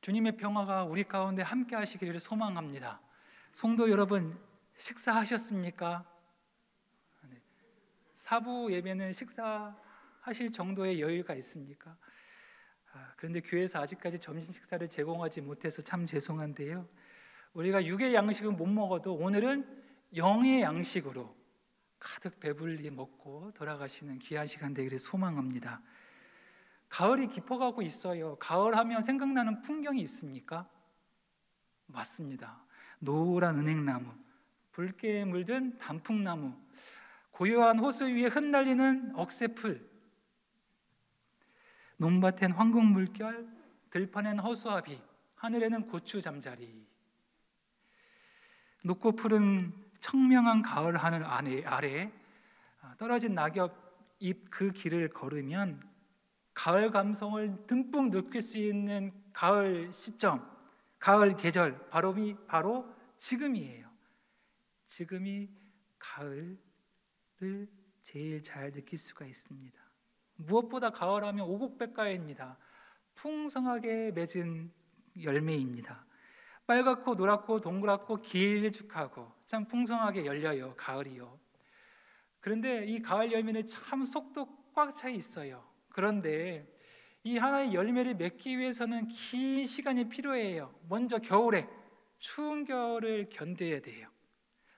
주님의 평화가 우리 가운데 함께 하시기를 소망합니다. 성도 여러분, 식사하셨습니까? 사부 예배는 식사하실 정도의 여유가 있습니까? 그런데 교회에서 아직까지 점심 식사를 제공하지 못해서 참 죄송한데요, 우리가 육의 양식은 못 먹어도 오늘은 영의 양식으로 가득 배불리 먹고 돌아가시는 귀한 시간 되기를 소망합니다. 가을이 깊어가고 있어요. 가을 하면 생각나는 풍경이 있습니까? 맞습니다. 노란 은행나무, 붉게 물든 단풍나무, 고요한 호수 위에 흩날리는 억새풀, 논밭엔 황금물결, 들판엔 허수아비, 하늘에는 고추 잠자리. 높고 푸른 청명한 가을 하늘 아래 떨어진 낙엽 잎 그 길을 걸으면 가을 감성을 듬뿍 느낄 수 있는 가을 시점, 가을 계절, 바로 지금이에요. 지금이 가을을 제일 잘 느낄 수가 있습니다. 무엇보다 가을하면 오곡백과입니다. 풍성하게 맺은 열매입니다. 빨갛고 노랗고 동그랗고 길쭉하고 참 풍성하게 열려요, 가을이요. 그런데 이 가을 열매는 참 속도 꽉 차 있어요. 그런데 이 하나의 열매를 맺기 위해서는 긴 시간이 필요해요. 먼저 겨울에 추운 겨울을 견뎌야 돼요.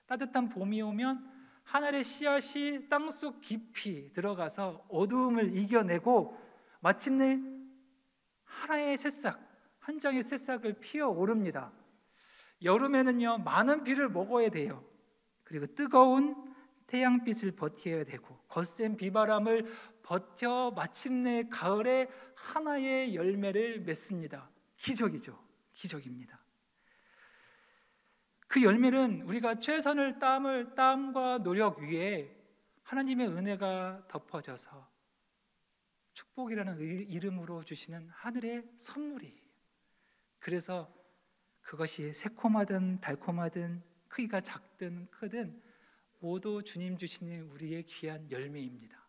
따뜻한 봄이 오면 하늘의 씨앗이 땅속 깊이 들어가서 어두움을 이겨내고 마침내 하나의 새싹, 한 장의 새싹을 피어오릅니다. 여름에는요, 많은 비를 먹어야 돼요. 그리고 뜨거운 태양빛을 버텨야 되고 거센 비바람을 버텨 마침내 가을에 하나의 열매를 맺습니다. 기적이죠. 기적입니다. 그 열매는 우리가 최선을 땀과 노력 위에 하나님의 은혜가 덮어져서 축복이라는 이름으로 주시는 하늘의 선물이에요. 그래서 그것이 새콤하든 달콤하든 크기가 작든 크든 모두 주님 주시는 우리의 귀한 열매입니다.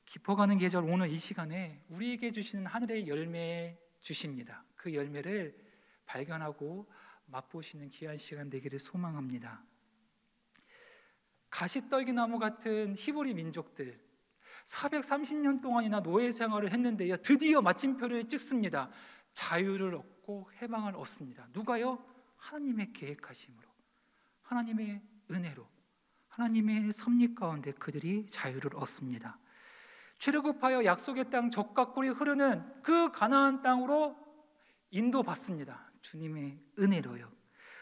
깊어가는 계절, 오늘 이 시간에 우리에게 주시는 하늘의 열매 주십니다. 그 열매를 발견하고 맛보시는 귀한 시간 되기를 소망합니다. 가시떨기나무 같은 히브리 민족들 430년 동안이나 노예 생활을 했는데요, 드디어 마침표를 찍습니다. 자유를 얻고 해방을 얻습니다. 누가요? 하나님의 계획하심으로, 하나님의 은혜로, 하나님의 섭리 가운데 그들이 자유를 얻습니다. 출애굽하여 약속의 땅 젖과 꿀이 흐르는 그 가나안 땅으로 인도받습니다. 주님의 은혜로요.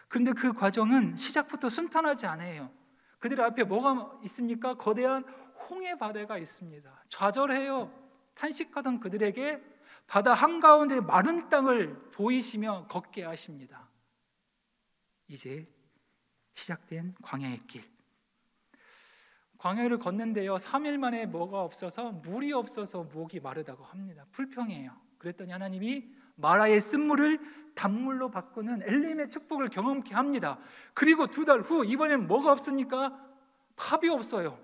그런데 그 과정은 시작부터 순탄하지 않아요. 그들 앞에 뭐가 있습니까? 거대한 홍해 바다가 있습니다. 좌절해요. 탄식하던 그들에게 바다 한가운데 마른 땅을 보이시며 걷게 하십니다. 이제 시작된 광야의 길. 광야를 걷는데요, 3일 만에 뭐가 없어서, 물이 없어서 목이 마르다고 합니다. 불평해요. 그랬더니 하나님이 마라의 쓴물을 단물로 바꾸는 엘림의 축복을 경험케 합니다. 그리고 2달 후 이번엔 뭐가 없으니까 밥이 없어요.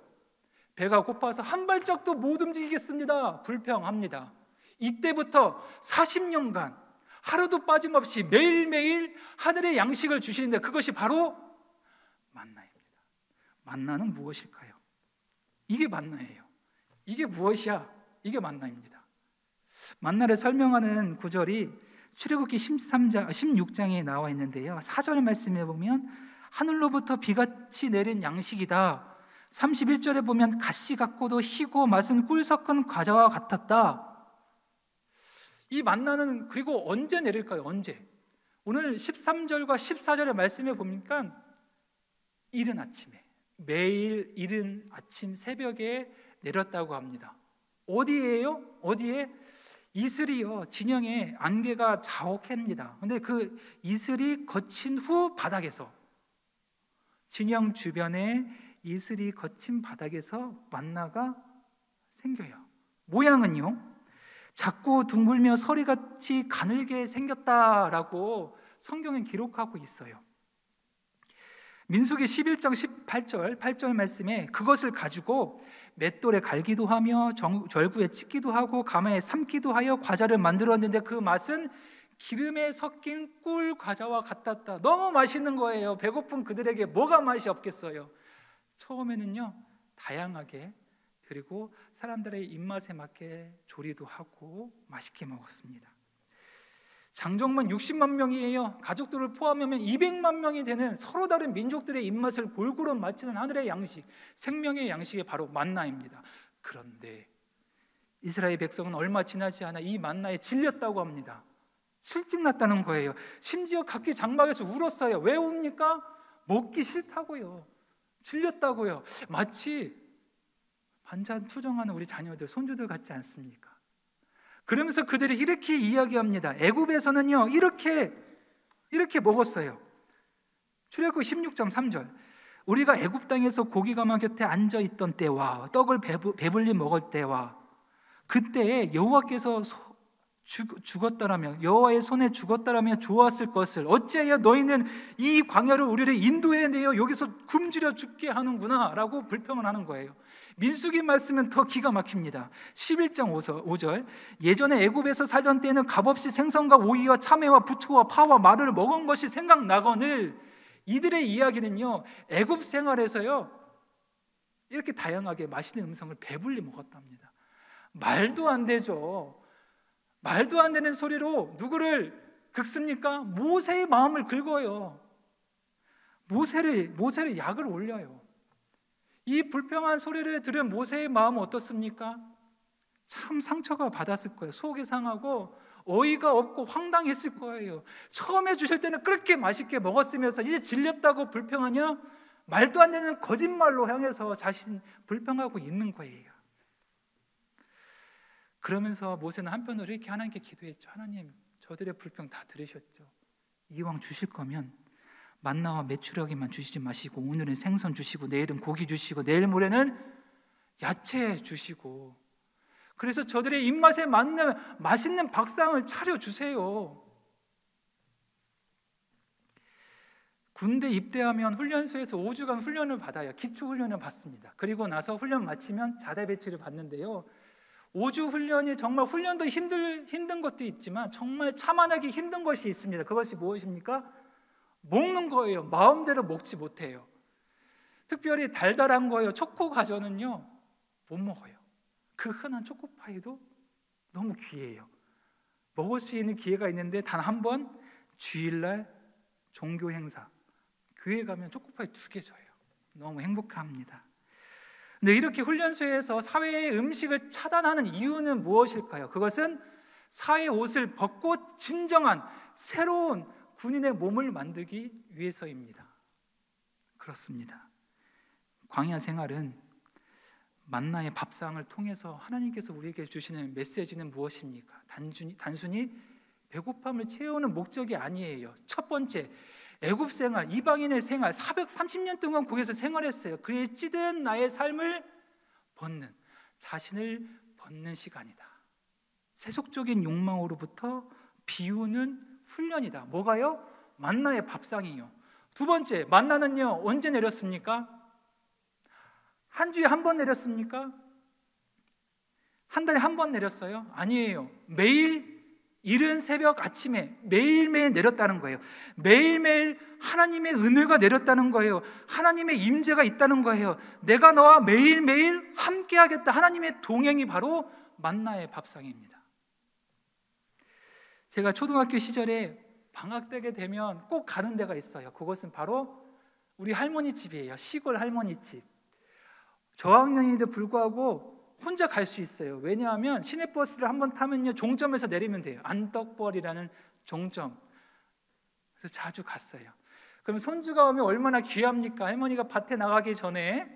배가 고파서 한 발짝도 못 움직이겠습니다. 불평합니다. 이때부터 40년간 하루도 빠짐없이 매일매일 하늘의 양식을 주시는데 그것이 바로 만나입니다. 만나는 무엇일까요? 이게 만나예요. 이게 무엇이야? 이게 만나입니다. 만나를 설명하는 구절이 출애굽기 16장에 나와 있는데요, 4절 말씀에 보면 하늘로부터 비같이 내린 양식이다. 31절에 보면 가시 같고도 희고 맛은 꿀 섞은 과자와 같았다. 이 만나는 그리고 언제 내릴까요? 언제? 오늘 13절과 14절의 말씀에 보니까 이른 아침에, 매일 이른 아침 새벽에 내렸다고 합니다. 어디에요? 어디에? 이슬이요, 진영에 안개가 자욱합니다. 그런데 그 이슬이 거친 후 바닥에서, 진영 주변에 이슬이 거친 바닥에서 만나가 생겨요. 모양은요, 작고 둥글며 서리같이 가늘게 생겼다라고 성경은 기록하고 있어요. 민수기 11장 8절 말씀에 그것을 가지고 맷돌에 갈기도 하며 절구에 찢기도 하고 가마에 삶기도 하여 과자를 만들었는데 그 맛은 기름에 섞인 꿀 과자와 같았다. 너무 맛있는 거예요. 배고픈 그들에게 뭐가 맛이 없겠어요. 처음에는요, 다양하게, 그리고 사람들의 입맛에 맞게 조리도 하고 맛있게 먹었습니다. 장정만 60만 명이에요. 가족들을 포함하면 200만 명이 되는 서로 다른 민족들의 입맛을 골고루 맞추는 하늘의 양식, 생명의 양식이 바로 만나입니다. 그런데 이스라엘 백성은 얼마 지나지 않아 이 만나에 질렸다고 합니다. 실증났다는 거예요. 심지어 각기 장막에서 울었어요. 왜 웁니까? 먹기 싫다고요. 질렸다고요. 마치 반찬투정하는 우리 자녀들, 손주들 같지 않습니까? 그러면서 그들이 이렇게 이야기합니다. 애굽에서는요, 이렇게 먹었어요. 출애굽 16장 3절. 우리가 애굽 땅에서 고기가마 곁에 앉아 있던 때와 떡을 배불리 먹을 때와 그때에 여호와께서 죽었다라면, 여호와의 손에 죽었다라며 좋았을 것을 어찌하여 너희는 이 광야를 우리를 인도해내어 여기서 굶주려 죽게 하는구나 라고 불평을 하는 거예요. 민수기 말씀은 더 기가 막힙니다. 11장 5절. 예전에 애굽에서 살던 때에는 값없이 생선과 오이와 참외와 부초와 파와 마늘을 먹은 것이 생각나거늘. 이들의 이야기는요, 애굽 생활에서요 이렇게 다양하게 맛있는 음성을 배불리 먹었답니다. 말도 안 되죠. 말도 안 되는 소리로 누구를 긁습니까? 모세의 마음을 긁어요. 모세를 약을 올려요. 이 불평한 소리를 들은 모세의 마음은 어떻습니까? 참 상처가 받았을 거예요. 속이 상하고 어이가 없고 황당했을 거예요. 처음에 주실 때는 그렇게 맛있게 먹었으면서 이제 질렸다고 불평하냐? 말도 안 되는 거짓말로 향해서 자신 불평하고 있는 거예요. 그러면서 모세는 한편으로 이렇게 하나님께 기도했죠. 하나님, 저들의 불평 다 들으셨죠. 이왕 주실 거면 만나와 메추라기만 주시지 마시고 오늘은 생선 주시고 내일은 고기 주시고 내일 모레는 야채 주시고, 그래서 저들의 입맛에 맞는 맛있는 밥상을 차려주세요. 군대 입대하면 훈련소에서 5주간 훈련을 받아요. 기초훈련을 받습니다. 그리고 나서 훈련 마치면 자대 배치를 받는데요, 5주 훈련이 정말 훈련도 힘든 것도 있지만 정말 참아내기 힘든 것이 있습니다. 그것이 무엇입니까? 먹는 거예요. 마음대로 먹지 못해요. 특별히 달달한 거예요. 초코 과자는요 못 먹어요. 그 흔한 초코파이도 너무 귀해요. 먹을 수 있는 기회가 있는데 단 한 번, 주일날 종교 행사, 교회 가면 초코파이 2개 줘요. 너무 행복합니다. 근데 이렇게 훈련소에서 사회의 음식을 차단하는 이유는 무엇일까요? 그것은 사회의 옷을 벗고 진정한 새로운 군인의 몸을 만들기 위해서입니다. 그렇습니다. 광야 생활은 만나의 밥상을 통해서 하나님께서 우리에게 주시는 메시지는 무엇입니까? 단순히 배고픔을 채우는 목적이 아니에요. 첫 번째, 애굽 생활, 이방인의 생활, 430년 동안 거기서 생활했어요. 그의 찌든 나의 삶을 벗는, 자신을 벗는 시간이다. 세속적인 욕망으로부터 비우는 훈련이다. 뭐가요? 만나의 밥상이요. 두 번째, 만나는요 언제 내렸습니까? 한 주에 한 번 내렸습니까? 한 달에 한 번 내렸어요? 아니에요. 매일 이른 새벽 아침에 매일매일 내렸다는 거예요. 매일매일 하나님의 은혜가 내렸다는 거예요. 하나님의 임재가 있다는 거예요. 내가 너와 매일매일 함께하겠다. 하나님의 동행이 바로 만나의 밥상입니다. 제가 초등학교 시절에 방학 때게 되면 꼭 가는 데가 있어요. 그것은 바로 우리 할머니 집이에요. 시골 할머니 집. 저학년인데 불구하고 혼자 갈 수 있어요. 왜냐하면 시내버스를 한번 타면요 종점에서 내리면 돼요. 안떡벌이라는 종점. 그래서 자주 갔어요. 그럼 손주가 오면 얼마나 귀합니까? 할머니가 밭에 나가기 전에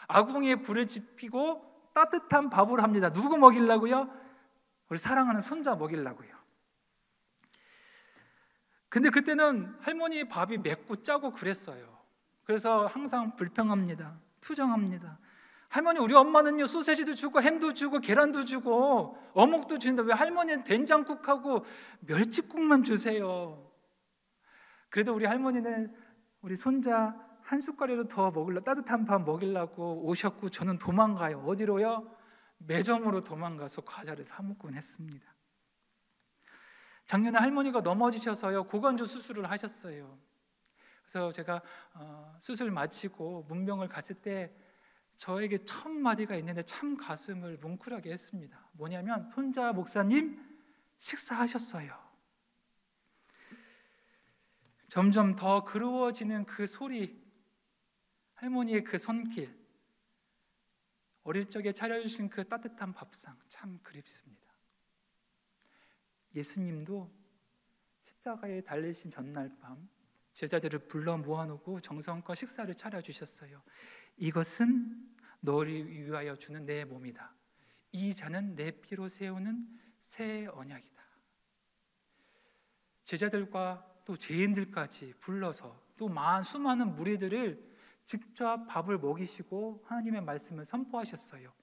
아궁이에 불을 지피고 따뜻한 밥을 합니다. 누구 먹이려고요? 우리 사랑하는 손자 먹이려고요. 근데 그때는 할머니 밥이 맵고 짜고 그랬어요. 그래서 항상 불평합니다. 투정합니다. 할머니, 우리 엄마는요 소세지도 주고 햄도 주고 계란도 주고 어묵도 주는데 왜 할머니는 된장국하고 멸치국만 주세요? 그래도 우리 할머니는 우리 손자 한 숟갈이라도 더 따뜻한 밥 먹이려고 오셨고 저는 도망가요. 어디로요? 매점으로 도망가서 과자를 사 먹곤 했습니다. 작년에 할머니가 넘어지셔서요, 고관절 수술을 하셨어요. 그래서 제가 수술 마치고 문병을 갔을 때 저에게 첫 마디가 있는데 참 가슴을 뭉클하게 했습니다. 뭐냐면 손자 목사님 식사하셨어요. 점점 더 그리워지는 그 소리, 할머니의 그 손길, 어릴 적에 차려주신 그 따뜻한 밥상 참 그립습니다. 예수님도 십자가에 달리신 전날 밤 제자들을 불러 모아놓고 정성껏 식사를 차려주셨어요. 이것은 너를 위하여 주는 내 몸이다. 이 잔은 내 피로 세우는 새 언약이다. 제자들과 또 죄인들까지 불러서 또 수많은 무리들을 직접 밥을 먹이시고 하나님의 말씀을 선포하셨어요.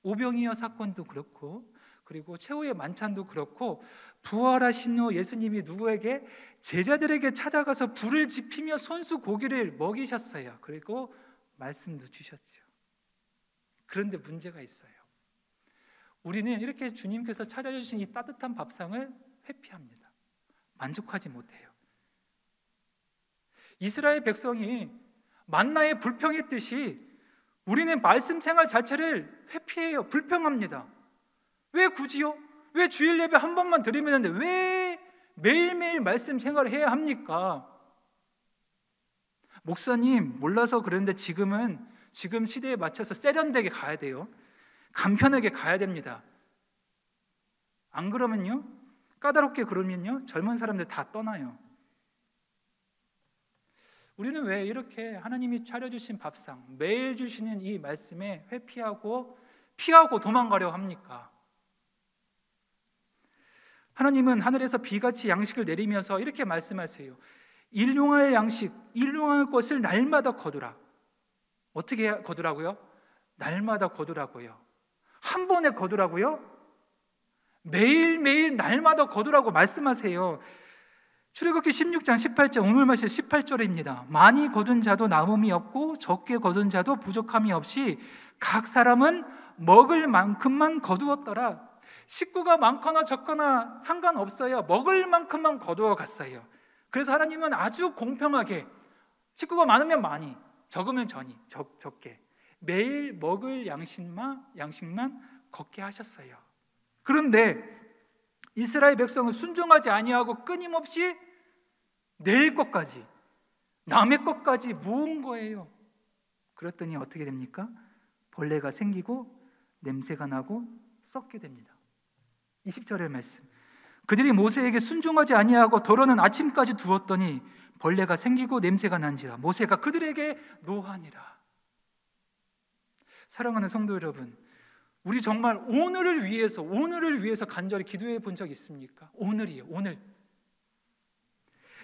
오병이어 사건도 그렇고, 그리고 최후의 만찬도 그렇고, 부활하신 후 예수님이 누구에게? 제자들에게 찾아가서 불을 지피며 손수 고기를 먹이셨어요. 그리고 말씀도 주셨죠. 그런데 문제가 있어요. 우리는 이렇게 주님께서 차려주신 이 따뜻한 밥상을 회피합니다. 만족하지 못해요. 이스라엘 백성이 만나에 불평했듯이 우리는 말씀 생활 자체를 회피해요. 불평합니다. 왜 굳이요? 왜 주일 예배 한 번만 드리면 되는데 왜 매일매일 말씀 생활을 해야 합니까? 목사님, 몰라서 그런데 지금 시대에 맞춰서 세련되게 가야 돼요. 간편하게 가야 됩니다. 안 그러면요, 까다롭게 그러면요, 젊은 사람들 다 떠나요. 우리는 왜 이렇게 하나님이 차려주신 밥상, 매일 주시는 이 말씀에 회피하고 피하고 도망가려 합니까? 하나님은 하늘에서 비같이 양식을 내리면서 이렇게 말씀하세요. 일용할 양식, 일용할 것을 날마다 거두라. 어떻게 거두라고요? 날마다 거두라고요. 한 번에 거두라고요? 매일매일 날마다 거두라고 말씀하세요. 출애굽기 16장 18절, 오늘 말씀 18절입니다. 많이 거둔 자도 남음이 없고 적게 거둔 자도 부족함이 없이 각 사람은 먹을 만큼만 거두었더라. 식구가 많거나 적거나 상관없어요. 먹을 만큼만 거두어 갔어요. 그래서 하나님은 아주 공평하게 식구가 많으면 많이, 적으면 적게 매일 먹을 양식만 걷게 하셨어요. 그런데 이스라엘 백성은 순종하지 아니하고 끊임없이 내 것까지, 남의 것까지 모은 거예요. 그랬더니 어떻게 됩니까? 벌레가 생기고 냄새가 나고 썩게 됩니다. 20절의 말씀, 그들이 모세에게 순종하지 아니하고 더러는 아침까지 두었더니 벌레가 생기고 냄새가 난지라 모세가 그들에게 노하니라. 사랑하는 성도 여러분, 우리 정말 오늘을 위해서 간절히 기도해 본 적 있습니까? 오늘이에요, 오늘.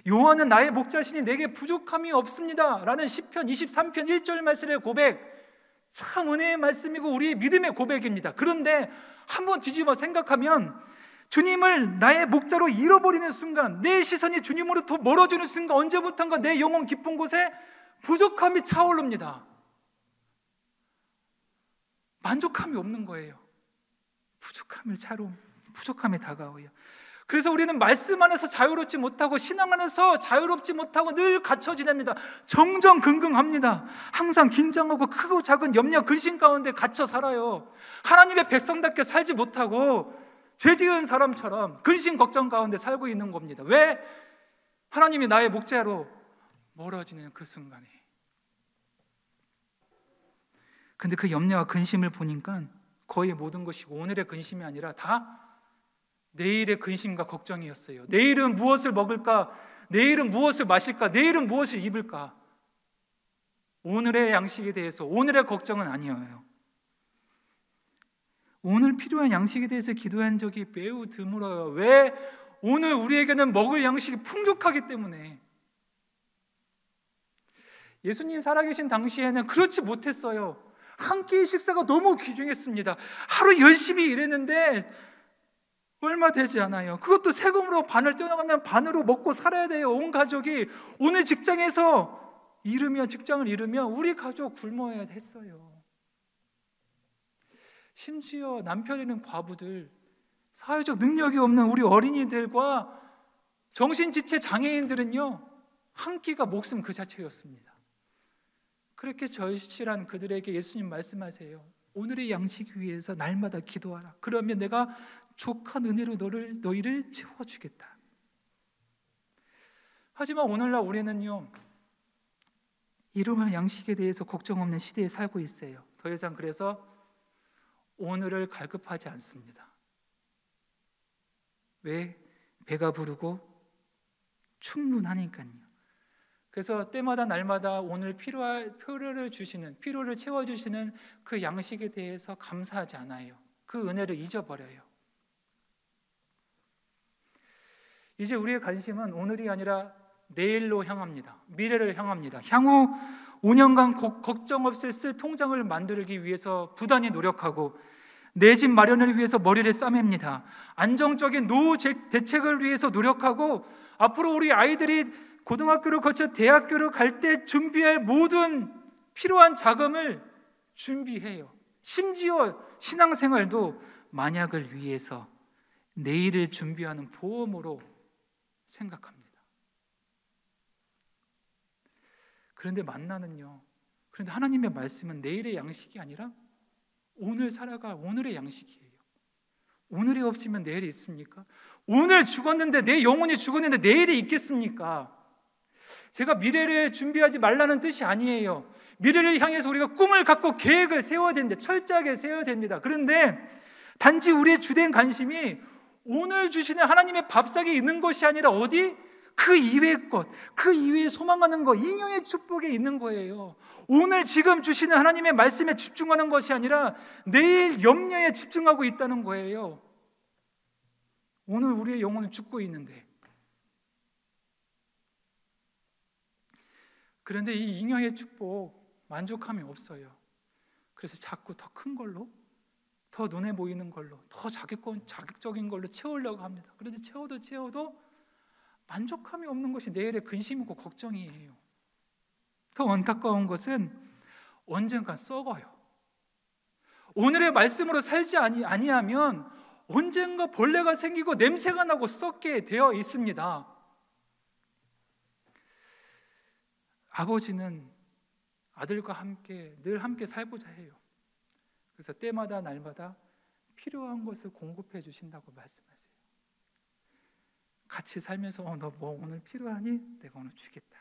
여호와는 나의 목자시니 내게 부족함이 없습니다 라는 시편 23편 1절 말씀의 고백, 참 은혜의 말씀이고 우리의 믿음의 고백입니다. 그런데 한번 뒤집어 생각하면 주님을 나의 목자로 잃어버리는 순간, 내 시선이 주님으로부터 멀어지는 순간, 언제부턴가 내 영혼 깊은 곳에 부족함이 차오릅니다. 만족함이 없는 거예요. 부족함이 다가와요. 그래서 우리는 말씀 안에서 자유롭지 못하고 신앙 안에서 자유롭지 못하고 늘 갇혀 지냅니다. 정정긍긍합니다. 항상 긴장하고 크고 작은 염려 근심 가운데 갇혀 살아요. 하나님의 백성답게 살지 못하고 죄 지은 사람처럼 근심 걱정 가운데 살고 있는 겁니다. 왜? 하나님이 나의 목자로 멀어지는 그 순간에. 근데 그 염려와 근심을 보니까 거의 모든 것이 오늘의 근심이 아니라 다 내일의 근심과 걱정이었어요. 내일은 무엇을 먹을까? 내일은 무엇을 마실까? 내일은 무엇을 입을까? 오늘의 양식에 대해서 오늘의 걱정은 아니에요. 오늘 필요한 양식에 대해서 기도한 적이 매우 드물어요. 왜? 오늘 우리에게는 먹을 양식이 풍족하기 때문에. 예수님 살아계신 당시에는 그렇지 못했어요. 한 끼의 식사가 너무 귀중했습니다. 하루 열심히 일했는데 얼마 되지 않아요. 그것도 세금으로 반을 떼어나가면 반으로 먹고 살아야 돼요. 온 가족이. 오늘 직장에서 잃으면, 직장을 잃으면 우리 가족 굶어야 했어요. 심지어 남편 있는 과부들, 사회적 능력이 없는 우리 어린이들과 정신지체 장애인들은요, 한 끼가 목숨 그 자체였습니다. 그렇게 절실한 그들에게 예수님 말씀하세요. 오늘의 양식 위해서 날마다 기도하라. 그러면 내가 족한 은혜로 너희를 채워주겠다. 하지만 오늘날 우리는요, 일용할 양식에 대해서 걱정 없는 시대에 살고 있어요. 더 이상 그래서 오늘을 갈급하지 않습니다. 왜? 배가 부르고 충분하니까요. 그래서 때마다 날마다 오늘 필요를 채워주시는 그 양식에 대해서 감사하지 않아요. 그 은혜를 잊어버려요. 이제 우리의 관심은 오늘이 아니라 내일로 향합니다. 미래를 향합니다. 향후 5년간 걱정 없이 쓸 통장을 만들기 위해서 부단히 노력하고 내 집 마련을 위해서 머리를 싸맵니다. 안정적인 노후 대책을 위해서 노력하고 앞으로 우리 아이들이 고등학교를 거쳐 대학교를 갈 때 준비할 모든 필요한 자금을 준비해요. 심지어 신앙생활도 만약을 위해서 내일을 준비하는 보험으로 생각합니다. 그런데 그런데 하나님의 말씀은 내일의 양식이 아니라 오늘 살아갈 오늘의 양식이에요. 오늘이 없으면 내일이 있습니까? 오늘 죽었는데, 내 영혼이 죽었는데 내일이 있겠습니까? 제가 미래를 준비하지 말라는 뜻이 아니에요. 미래를 향해서 우리가 꿈을 갖고 계획을 세워야 됩니다. 철저하게 세워야 됩니다. 그런데 단지 우리의 주된 관심이 오늘 주시는 하나님의 밥상에 있는 것이 아니라 어디? 그 이외의 것, 그 이외에 소망하는 것, 잉여의 축복에 있는 거예요. 오늘 지금 주시는 하나님의 말씀에 집중하는 것이 아니라 내일 염려에 집중하고 있다는 거예요. 오늘 우리의 영혼은 죽고 있는데, 그런데 이 잉여의 축복 만족함이 없어요. 그래서 자꾸 더 큰 걸로, 더 눈에 보이는 걸로, 더 자극적인 걸로 채우려고 합니다. 그런데 채워도 만족함이 없는 것이 내일의 근심이고 걱정이에요. 더 안타까운 것은 언젠간 썩어요. 오늘의 말씀으로 살지 아니하면 언젠가 벌레가 생기고 냄새가 나고 썩게 되어 있습니다. 아버지는 아들과 함께 늘 함께 살고자 해요. 그래서 때마다 날마다 필요한 것을 공급해 주신다고 말씀하세요. 같이 살면서 너 뭐 오늘 필요하니? 내가 오늘 주겠다.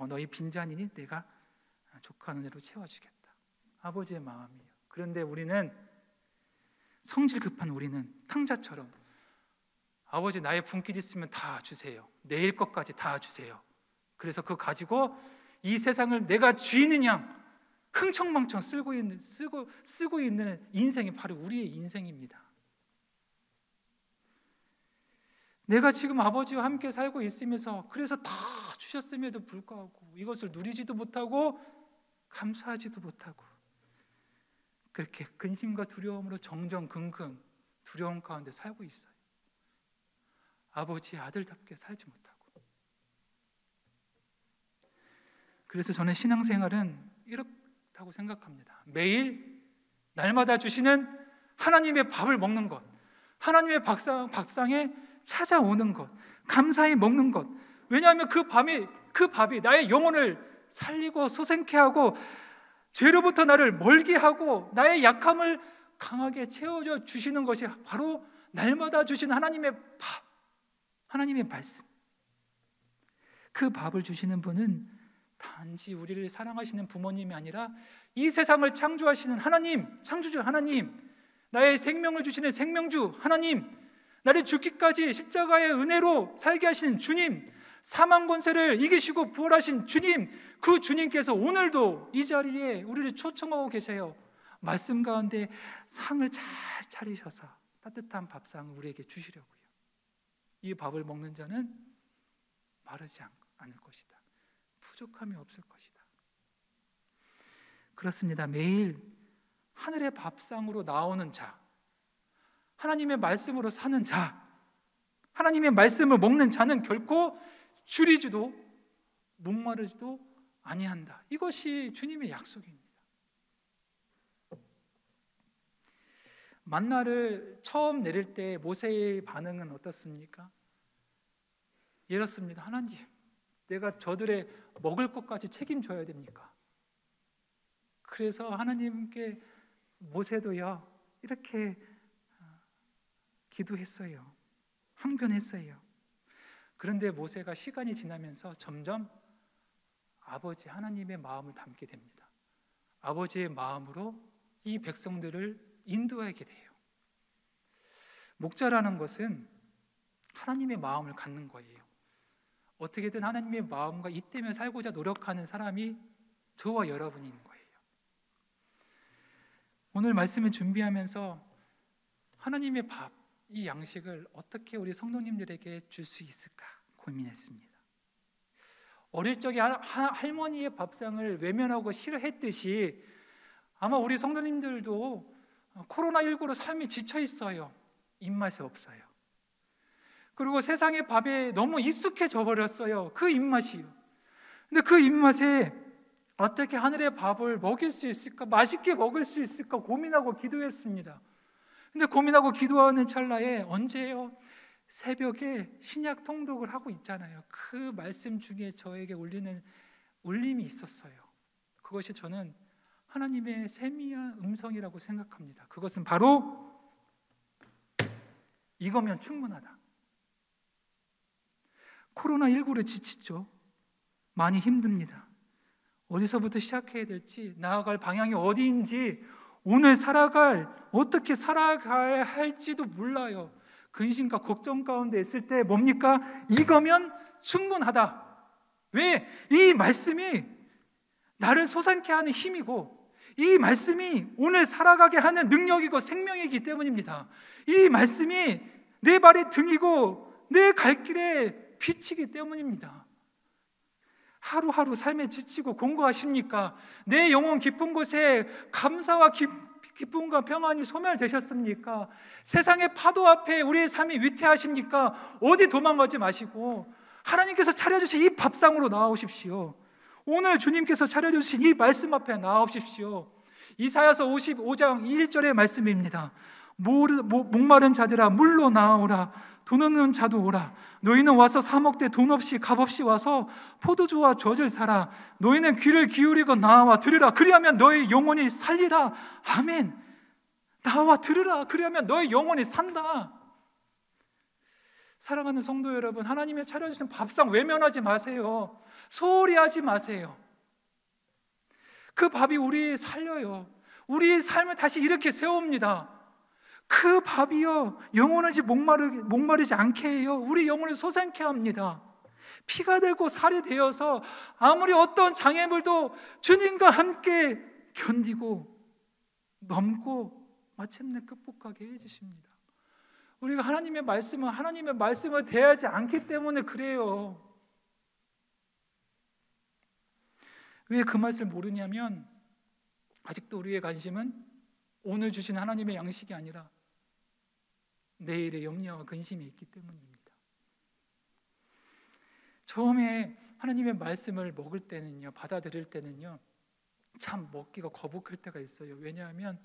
너희 빈잔이니? 내가 족한 은혜로 채워주겠다. 아버지의 마음이에요. 그런데 우리는 성질 급한 우리는 탕자처럼 아버지 나의 분깃 있으면 다 주세요. 내일 것까지 다 주세요. 그래서 그거 가지고 이 세상을 내가 쥐는 양 흥청망청 쓰고 있는 인생이 바로 우리의 인생입니다. 내가 지금 아버지와 함께 살고 있으면서 그래서 다 주셨음에도 불구하고 이것을 누리지도 못하고 감사하지도 못하고 그렇게 근심과 두려움으로 정정긍긍 두려움 가운데 살고 있어요. 아버지의 아들답게 살지 못하고. 그래서 저는 신앙생활은 이렇다고 생각합니다. 매일 날마다 주시는 하나님의 밥을 먹는 것, 하나님의 밥상에 찾아오는 것, 감사히 먹는 것. 왜냐하면 그 밥이 나의 영혼을 살리고 소생케 하고 죄로부터 나를 멀게 하고 나의 약함을 강하게 채워줘 주시는 것이 바로 날마다 주신 하나님의 밥, 하나님의 말씀. 그 밥을 주시는 분은 단지 우리를 사랑하시는 부모님이 아니라 이 세상을 창조하시는 하나님, 창조주 하나님, 나의 생명을 주시는 생명주 하나님, 나를 죽기까지 십자가의 은혜로 살게 하시는 주님, 사망 권세를 이기시고 부활하신 주님, 그 주님께서 오늘도 이 자리에 우리를 초청하고 계세요. 말씀 가운데 상을 잘 차리셔서 따뜻한 밥상을 우리에게 주시려고요. 이 밥을 먹는 자는 마르지 않을 것이다. 부족함이 없을 것이다. 그렇습니다. 매일 하늘의 밥상으로 나오는 자, 하나님의 말씀으로 사는 자, 하나님의 말씀을 먹는 자는 결코 줄이지도 목마르지도 아니한다. 이것이 주님의 약속입니다. 만나를 처음 내릴 때 모세의 반응은 어떻습니까? 이렇습니다. 하나님, 내가 저들의 먹을 것까지 책임져야 됩니까? 그래서 하나님께 모세도요 이렇게 기도했어요. 항변했어요. 그런데 모세가 시간이 지나면서 점점 아버지 하나님의 마음을 담게 됩니다. 아버지의 마음으로 이 백성들을 인도하게 돼요. 목자라는 것은 하나님의 마음을 갖는 거예요. 어떻게든 하나님의 마음과 이 때문에 살고자 노력하는 사람이 저와 여러분인 거예요. 오늘 말씀을 준비하면서 하나님의 밥, 이 양식을 어떻게 우리 성도님들에게 줄 수 있을까 고민했습니다. 어릴 적에 할머니의 밥상을 외면하고 싫어했듯이 아마 우리 성도님들도 코로나19로 삶이 지쳐 있어요. 입맛이 없어요. 그리고 세상의 밥에 너무 익숙해져 버렸어요. 그 입맛이요. 근데 그 입맛에 어떻게 하늘의 밥을 먹일 수 있을까, 맛있게 먹을 수 있을까 고민하고 기도했습니다. 근데 고민하고 기도하는 찰나에 언제요? 새벽에 신약 통독을 하고 있잖아요. 그 말씀 중에 저에게 울리는 울림이 있었어요. 그것이 저는 하나님의 세미한 음성이라고 생각합니다. 그것은 바로 이거면 충분하다. 코로나19로 지치죠. 많이 힘듭니다. 어디서부터 시작해야 될지, 나아갈 방향이 어디인지, 오늘 어떻게 살아가야 할지도 몰라요. 근심과 걱정 가운데 있을 때 뭡니까? 이거면 충분하다. 왜? 이 말씀이 나를 솟아나게 하는 힘이고, 이 말씀이 오늘 살아가게 하는 능력이고 생명이기 때문입니다. 이 말씀이 내 발의 등이고 내 갈 길에 빛이기 때문입니다. 하루하루 삶에 지치고 공고하십니까? 내 영혼 깊은 곳에 감사와 기쁨과 평안이 소멸되셨습니까? 세상의 파도 앞에 우리의 삶이 위태하십니까? 어디 도망가지 마시고 하나님께서 차려주신 이 밥상으로 나아오십시오. 오늘 주님께서 차려주신 이 말씀 앞에 나아오십시오. 이사야서 55장 1절의 말씀입니다. 목마른 자들아 물로 나아오라. 돈 없는 자도 오라. 너희는 와서 사 먹되 돈 없이 값 없이 와서 포도주와 젖을 사라. 너희는 귀를 기울이고 나와 들으라. 그리하면 너희 영혼이 살리라. 아멘. 나와 들으라. 그리하면 너희 영혼이 산다. 사랑하는 성도 여러분, 하나님의 차려주신 밥상 외면하지 마세요. 소홀히 하지 마세요. 그 밥이 우리 살려요. 우리 삶을 다시 이렇게 세웁니다. 그 밥이요 영원하지 목마르지 않게 해요. 우리 영혼을 솟아나게 합니다. 피가 되고 살이 되어서 아무리 어떤 장애물도 주님과 함께 견디고 넘고 마침내 극복하게 해주십니다. 우리가 하나님의 말씀을 대하지 않기 때문에 그래요. 왜 그 말씀을 모르냐면 아직도 우리의 관심은 오늘 주신 하나님의 양식이 아니라 내일의 염려와 근심이 있기 때문입니다. 처음에 하나님의 말씀을 먹을 때는요, 받아들일 때는요, 참 먹기가 거북할 때가 있어요. 왜냐하면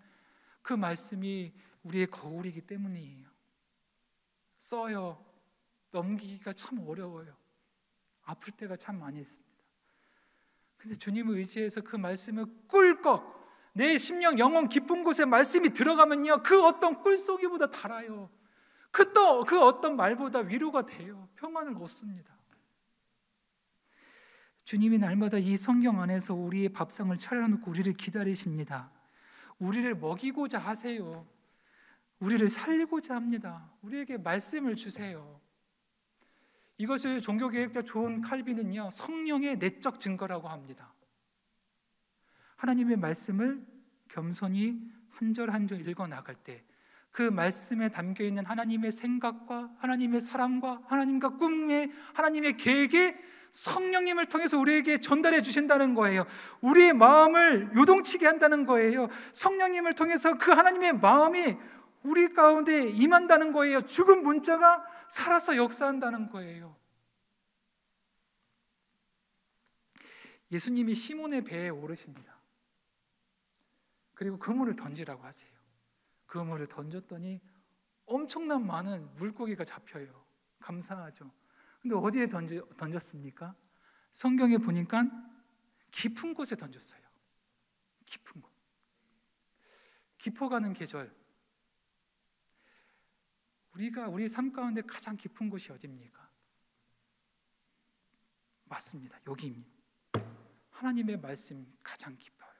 그 말씀이 우리의 거울이기 때문이에요. 써요. 넘기기가 참 어려워요. 아플 때가 참 많이 있습니다. 근데 주님을 의지해서 그 말씀을 꿀꺽 내 심령 영혼 깊은 곳에 말씀이 들어가면요, 그 어떤 꿀송이보다 달아요. 그 어떤 말보다 위로가 돼요. 평안을 얻습니다. 주님이 날마다 이 성경 안에서 우리의 밥상을 차려놓고 우리를 기다리십니다. 우리를 먹이고자 하세요. 우리를 살리고자 합니다. 우리에게 말씀을 주세요. 이것을 종교개혁자 존 칼빈은요, 성령의 내적 증거라고 합니다. 하나님의 말씀을 겸손히 한 절 한 절 읽어 나갈 때 그 말씀에 담겨있는 하나님의 생각과 하나님의 사랑과 하나님과 꿈에 하나님의 계획이 성령님을 통해서 우리에게 전달해 주신다는 거예요. 우리의 마음을 요동치게 한다는 거예요. 성령님을 통해서 그 하나님의 마음이 우리 가운데 임한다는 거예요. 죽은 문자가 살아서 역사한다는 거예요. 예수님이 시몬의 배에 오르십니다. 그리고 그물을 던지라고 하세요. 그물을 던졌더니 엄청난 많은 물고기가 잡혀요. 감사하죠. 근데 어디에 던졌습니까? 성경에 보니까 깊은 곳에 던졌어요. 깊은 곳. 깊어가는 계절. 우리 삶 가운데 가장 깊은 곳이 어디입니까? 맞습니다. 여기입니다. 하나님의 말씀 가장 깊어요.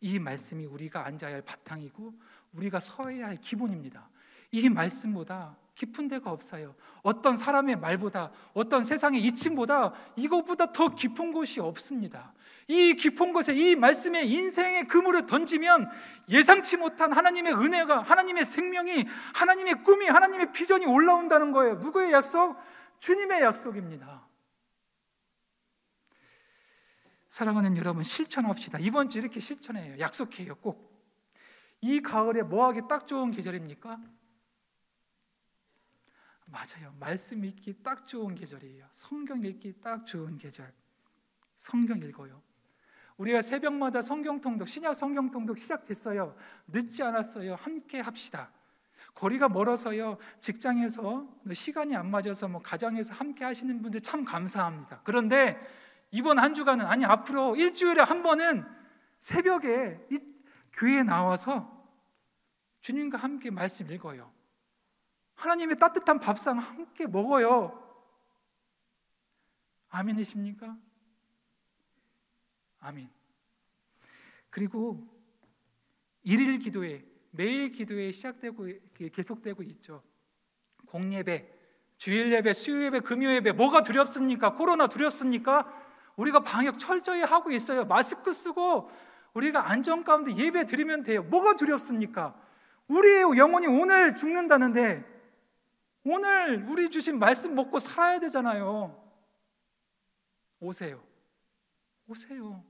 이 말씀이 우리가 앉아야 할 바탕이고 우리가 서야 할 기본입니다. 이 말씀보다 깊은 데가 없어요. 어떤 사람의 말보다, 어떤 세상의 이침보다 이것보다 더 깊은 곳이 없습니다. 이 깊은 곳에 이 말씀의 인생의 그물을 던지면 예상치 못한 하나님의 은혜가, 하나님의 생명이, 하나님의 꿈이, 하나님의 비전이 올라온다는 거예요. 누구의 약속? 주님의 약속입니다. 사랑하는 여러분, 실천합시다. 이번 주 이렇게 실천해요. 약속해요. 꼭. 이 가을에 뭐하기 딱 좋은 계절입니까? 맞아요. 말씀 읽기 딱 좋은 계절이에요. 성경 읽기 딱 좋은 계절. 성경 읽어요. 우리가 새벽마다 성경 통독, 신약 성경 통독 시작됐어요. 늦지 않았어요. 함께 합시다. 거리가 멀어서요, 직장에서 시간이 안 맞아서 가정에서 함께 하시는 분들 참 감사합니다. 그런데 이번 한 주간은, 아니 앞으로 일주일에 한 번은 새벽에 이 교회에 나와서 주님과 함께 말씀 읽어요. 하나님의 따뜻한 밥상 함께 먹어요. 아멘이십니까? 아멘. 그리고 일일 기도회, 매일 기도회 시작되고 계속되고 있죠. 공예배, 주일예배, 수요예배, 금요예배. 뭐가 두렵습니까? 코로나 두렵습니까? 우리가 방역 철저히 하고 있어요. 마스크 쓰고 우리가 안전 가운데 예배 드리면 돼요. 뭐가 두렵습니까? 우리의 영혼이 오늘 죽는다는데 오늘 우리 주신 말씀 먹고 살아야 되잖아요. 오세요. 오세요.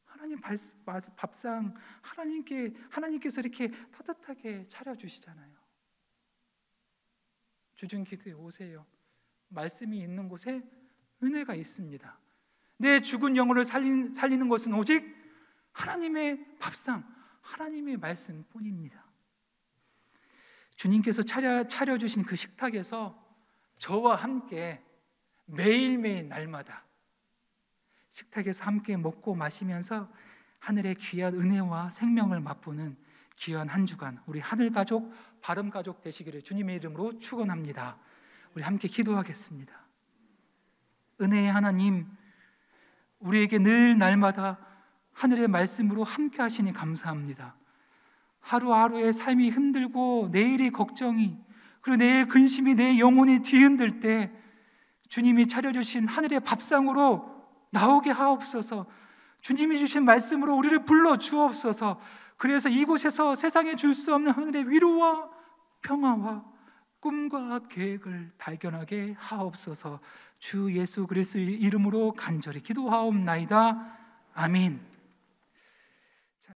하나님 밥상 하나님께서 이렇게 따뜻하게 차려주시잖아요. 주중 기도에 오세요. 말씀이 있는 곳에 은혜가 있습니다. 내 죽은 영혼을 살리는 것은 오직 하나님의 밥상, 하나님의 말씀뿐입니다. 주님께서 차려주신 그 식탁에서 저와 함께 매일매일 날마다 식탁에서 함께 먹고 마시면서 하늘의 귀한 은혜와 생명을 맛보는 귀한 한 주간 우리 하늘가족, 바름가족 되시기를 주님의 이름으로 축원합니다. 우리 함께 기도하겠습니다. 은혜의 하나님, 우리에게 늘 날마다 하늘의 말씀으로 함께 하시니 감사합니다. 하루하루의 삶이 힘들고 내일의 걱정이, 그리고 내일 근심이 내 영혼이 뒤흔들 때 주님이 차려주신 하늘의 밥상으로 나오게 하옵소서. 주님이 주신 말씀으로 우리를 불러 주옵소서. 그래서 이곳에서 세상에 줄 수 없는 하늘의 위로와 평화와 꿈과 계획을 발견하게 하옵소서. 주 예수 그리스도의 이름으로 간절히 기도하옵나이다. 아멘.